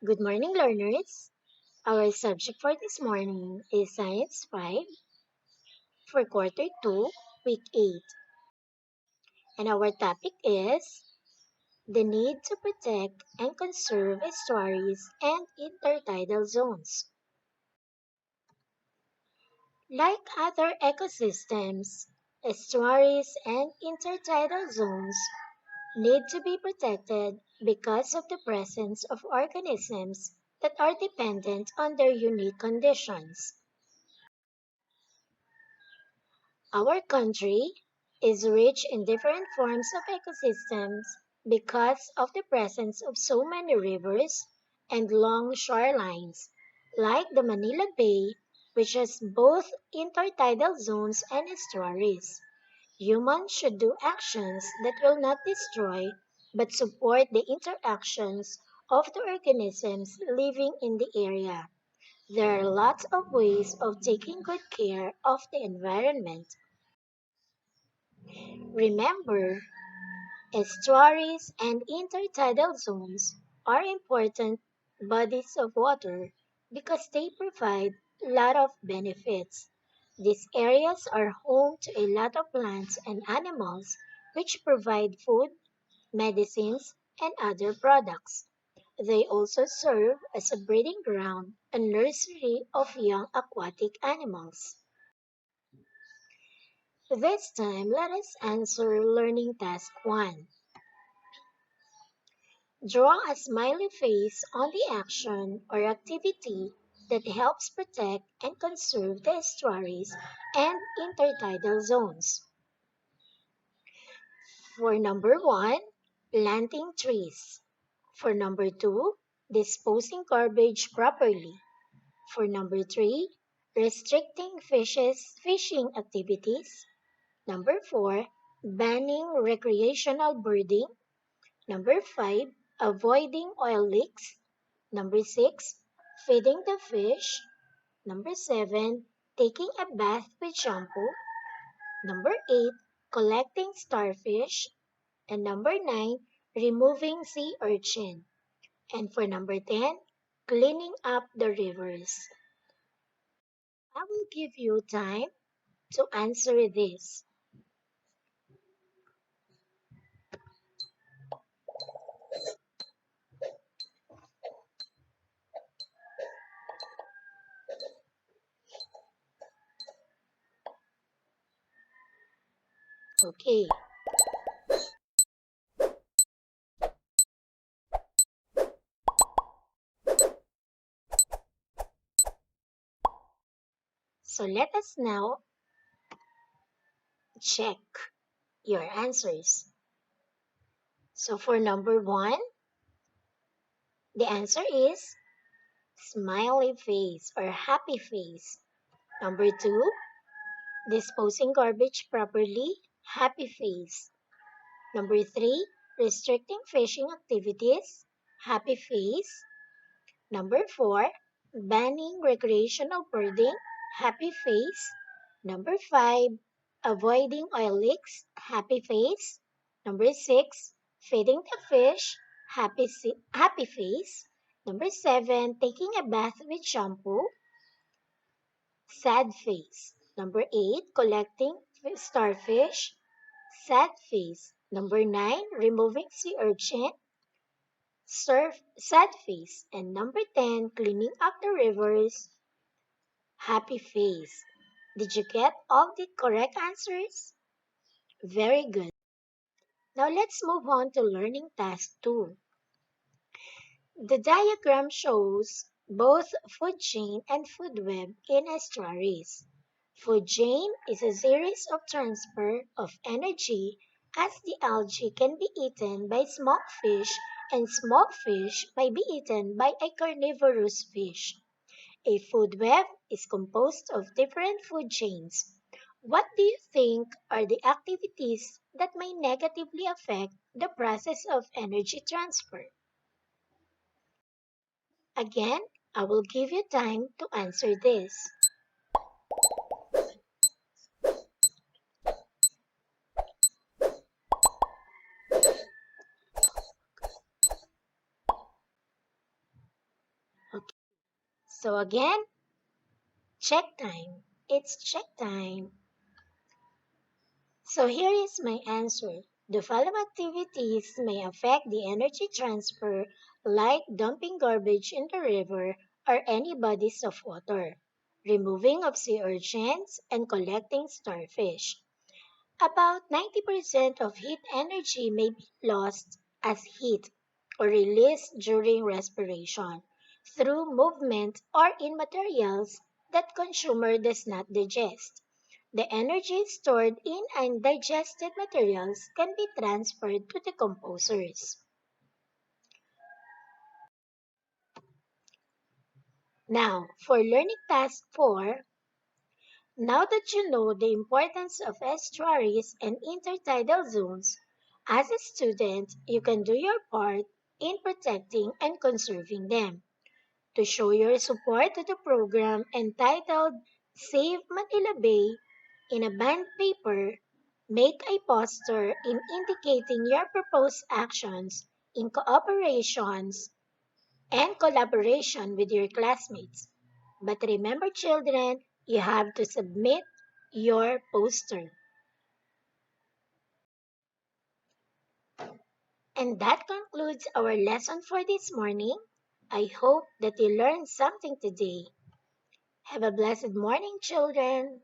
Good morning, learners. Our subject for this morning is Science 5 for Quarter 2, Week 8. And our topic is the need to protect and conserve estuaries and intertidal zones. Like other ecosystems, estuaries and intertidal zones need to be protected because of the presence of organisms that are dependent on their unique conditions. Our country is rich in different forms of ecosystems because of the presence of so many rivers and long shorelines, like the Manila Bay, which has both intertidal zones and estuaries. Humans should do actions that will not destroy but support the interactions of the organisms living in the area. There are lots of ways of taking good care of the environment. Remember, estuaries and intertidal zones are important bodies of water because they provide a lot of benefits. These areas are home to a lot of plants and animals which provide food, medicines, and other products. They also serve as a breeding ground and nursery of young aquatic animals. This time, let us answer Learning Task 1. Draw a smiley face on the action or activity that helps protect and conserve the estuaries and intertidal zones. For number 1, planting trees. For number 2, disposing garbage properly. For number 3, restricting fishing activities. Number 4, banning recreational birding. Number 5, avoiding oil leaks. Number 6, feeding the fish. Number 7, taking a bath with shampoo. Number 8, collecting starfish. And number 9, removing sea urchin. And for number 10, cleaning up the rivers. I will give you time to answer this. Okay, so let us now check your answers. So for number 1, the answer is smiley face or happy face. Number 2, disposing garbage properly, happy face. Number 3, restricting fishing activities, happy face. Number 4, banning recreational birding, happy face. Number 5, avoiding oil leaks, happy face. Number 6, feeding the fish, happy face. Number 7, taking a bath with shampoo, sad face. Number 8, collecting starfish, sad face. Number 9, removing sea urchin, sad face. And number 10, cleaning up the rivers, happy face. Did you get all the correct answers? Very good. Now let's move on to learning task 2. The diagram shows both food chain and food web in estuaries. Food chain is a series of transfer of energy as the algae can be eaten by small fish and small fish may be eaten by a carnivorous fish. A food web is composed of different food chains. What do you think are the activities that may negatively affect the process of energy transfer? Again, I will give you time to answer this. So again, check time. It's check time. So here is my answer. The following activities may affect the energy transfer, like dumping garbage in the river or any bodies of water, removing of sea urchins, and collecting starfish. About 90% of heat energy may be lost as heat or released during respiration through movement or in materials that consumer does not digest. The energy stored in undigested materials can be transferred to decomposers. Now, for learning task 4, now that you know the importance of estuaries and intertidal zones, as a student, you can do your part in protecting and conserving them. To show your support to the program entitled Save Manila Bay in a band paper, make a poster in indicating your proposed actions in cooperations and collaboration with your classmates. But remember, children, you have to submit your poster. And that concludes our lesson for this morning. I hope that you learned something today. Have a blessed morning, children.